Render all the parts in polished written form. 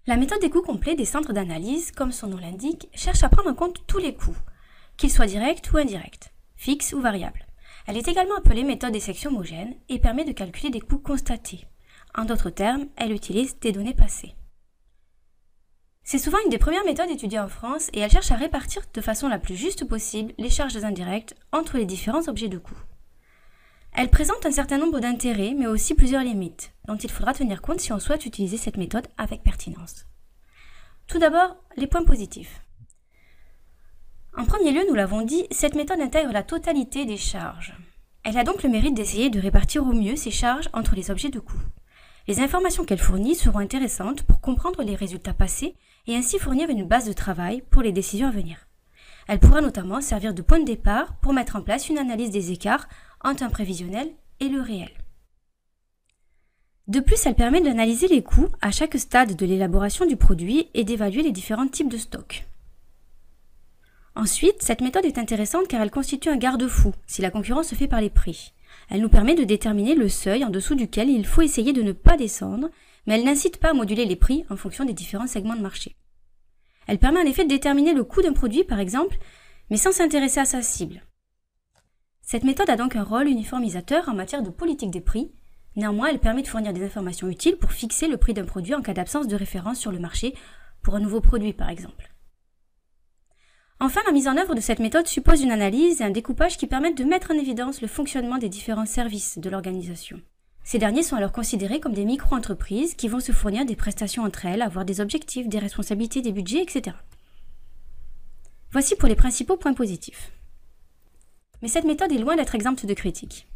La méthode des coûts complets des centres d'analyse, comme son nom l'indique, cherche à prendre en compte tous les coûts, qu'ils soient directs ou indirects, fixes ou variables. Elle est également appelée méthode des sections homogènes et permet de calculer des coûts constatés. En d'autres termes, elle utilise des données passées. C'est souvent une des premières méthodes étudiées en France et elle cherche à répartir de façon la plus juste possible les charges indirectes entre les différents objets de coût. Elle présente un certain nombre d'intérêts, mais aussi plusieurs limites, dont il faudra tenir compte si on souhaite utiliser cette méthode avec pertinence. Tout d'abord, les points positifs. En premier lieu, nous l'avons dit, cette méthode intègre la totalité des charges. Elle a donc le mérite d'essayer de répartir au mieux ces charges entre les objets de coût. Les informations qu'elle fournit seront intéressantes pour comprendre les résultats passés et ainsi fournir une base de travail pour les décisions à venir. Elle pourra notamment servir de point de départ pour mettre en place une analyse des écarts entre un prévisionnel et le réel. De plus, elle permet d'analyser les coûts à chaque stade de l'élaboration du produit et d'évaluer les différents types de stocks. Ensuite, cette méthode est intéressante car elle constitue un garde-fou si la concurrence se fait par les prix. Elle nous permet de déterminer le seuil en dessous duquel il faut essayer de ne pas descendre, mais elle n'incite pas à moduler les prix en fonction des différents segments de marché. Elle permet en effet de déterminer le coût d'un produit, par exemple, mais sans s'intéresser à sa cible. Cette méthode a donc un rôle uniformisateur en matière de politique des prix. Néanmoins, elle permet de fournir des informations utiles pour fixer le prix d'un produit en cas d'absence de référence sur le marché pour un nouveau produit, par exemple. Enfin, la mise en œuvre de cette méthode suppose une analyse et un découpage qui permettent de mettre en évidence le fonctionnement des différents services de l'organisation. Ces derniers sont alors considérés comme des micro-entreprises qui vont se fournir des prestations entre elles, avoir des objectifs, des responsabilités, des budgets, etc. Voici pour les principaux points positifs. Mais cette méthode est loin d'être exempte de critiques.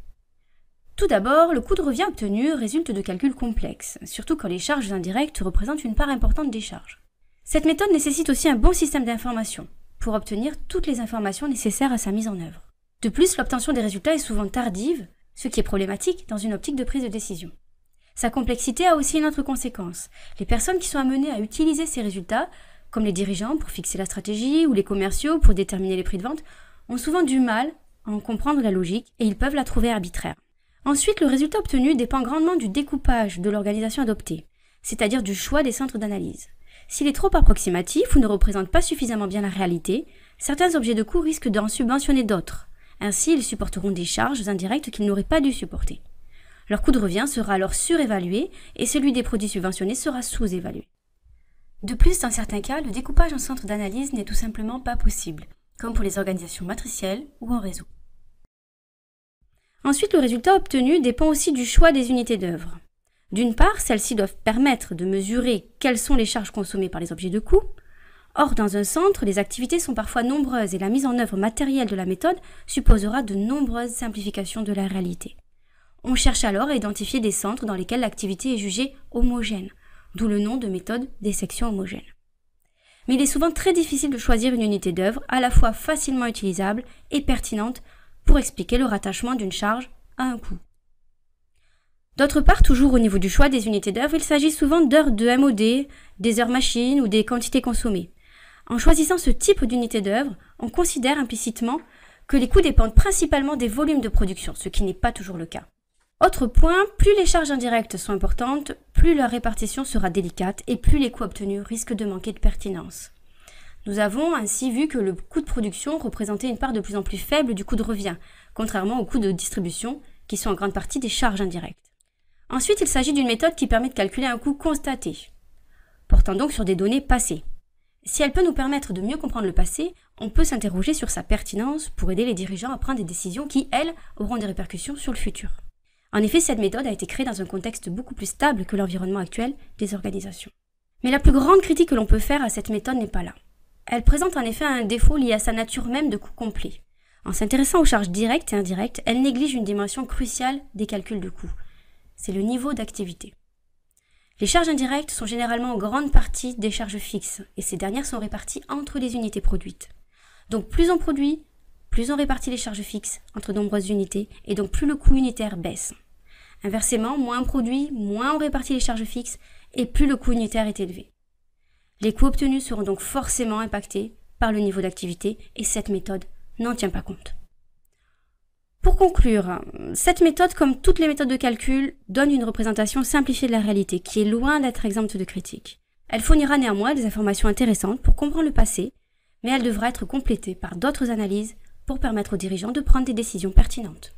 Tout d'abord, le coût de revient obtenu résulte de calculs complexes, surtout quand les charges indirectes représentent une part importante des charges. Cette méthode nécessite aussi un bon système d'information pour obtenir toutes les informations nécessaires à sa mise en œuvre. De plus, l'obtention des résultats est souvent tardive, ce qui est problématique dans une optique de prise de décision. Sa complexité a aussi une autre conséquence. Les personnes qui sont amenées à utiliser ces résultats, comme les dirigeants pour fixer la stratégie ou les commerciaux pour déterminer les prix de vente, ont souvent du mal à en comprendre la logique et ils peuvent la trouver arbitraire. Ensuite, le résultat obtenu dépend grandement du découpage de l'organisation adoptée, c'est-à-dire du choix des centres d'analyse. S'il est trop approximatif ou ne représente pas suffisamment bien la réalité, certains objets de coût risquent d'en subventionner d'autres. Ainsi, ils supporteront des charges indirectes qu'ils n'auraient pas dû supporter. Leur coût de revient sera alors surévalué et celui des produits subventionnés sera sous-évalué. De plus, dans certains cas, le découpage en centres d'analyse n'est tout simplement pas possible, comme pour les organisations matricielles ou en réseau. Ensuite, le résultat obtenu dépend aussi du choix des unités d'œuvre. D'une part, celles-ci doivent permettre de mesurer quelles sont les charges consommées par les objets de coût. Or, dans un centre, les activités sont parfois nombreuses et la mise en œuvre matérielle de la méthode supposera de nombreuses simplifications de la réalité. On cherche alors à identifier des centres dans lesquels l'activité est jugée homogène, d'où le nom de méthode des sections homogènes. Mais il est souvent très difficile de choisir une unité d'œuvre à la fois facilement utilisable et pertinente pour expliquer le rattachement d'une charge à un coût. D'autre part, toujours au niveau du choix des unités d'œuvre, il s'agit souvent d'heures de MOD, des heures machines ou des quantités consommées. En choisissant ce type d'unité d'œuvre, on considère implicitement que les coûts dépendent principalement des volumes de production, ce qui n'est pas toujours le cas. Autre point, plus les charges indirectes sont importantes, plus leur répartition sera délicate et plus les coûts obtenus risquent de manquer de pertinence. Nous avons ainsi vu que le coût de production représentait une part de plus en plus faible du coût de revient, contrairement aux coûts de distribution, qui sont en grande partie des charges indirectes. Ensuite, il s'agit d'une méthode qui permet de calculer un coût constaté, portant donc sur des données passées. Si elle peut nous permettre de mieux comprendre le passé, on peut s'interroger sur sa pertinence pour aider les dirigeants à prendre des décisions qui, elles, auront des répercussions sur le futur. En effet, cette méthode a été créée dans un contexte beaucoup plus stable que l'environnement actuel des organisations. Mais la plus grande critique que l'on peut faire à cette méthode n'est pas là. Elle présente en effet un défaut lié à sa nature même de coût complet. En s'intéressant aux charges directes et indirectes, elle néglige une dimension cruciale des calculs de coûts. C'est le niveau d'activité. Les charges indirectes sont généralement en grande partie des charges fixes, et ces dernières sont réparties entre les unités produites. Donc plus on produit, plus on répartit les charges fixes entre de nombreuses unités, et donc plus le coût unitaire baisse. Inversement, moins on produit, moins on répartit les charges fixes, et plus le coût unitaire est élevé. Les coûts obtenus seront donc forcément impactés par le niveau d'activité, et cette méthode n'en tient pas compte. Pour conclure, cette méthode, comme toutes les méthodes de calcul, donne une représentation simplifiée de la réalité, qui est loin d'être exempte de critiques. Elle fournira néanmoins des informations intéressantes pour comprendre le passé, mais elle devra être complétée par d'autres analyses pour permettre aux dirigeants de prendre des décisions pertinentes.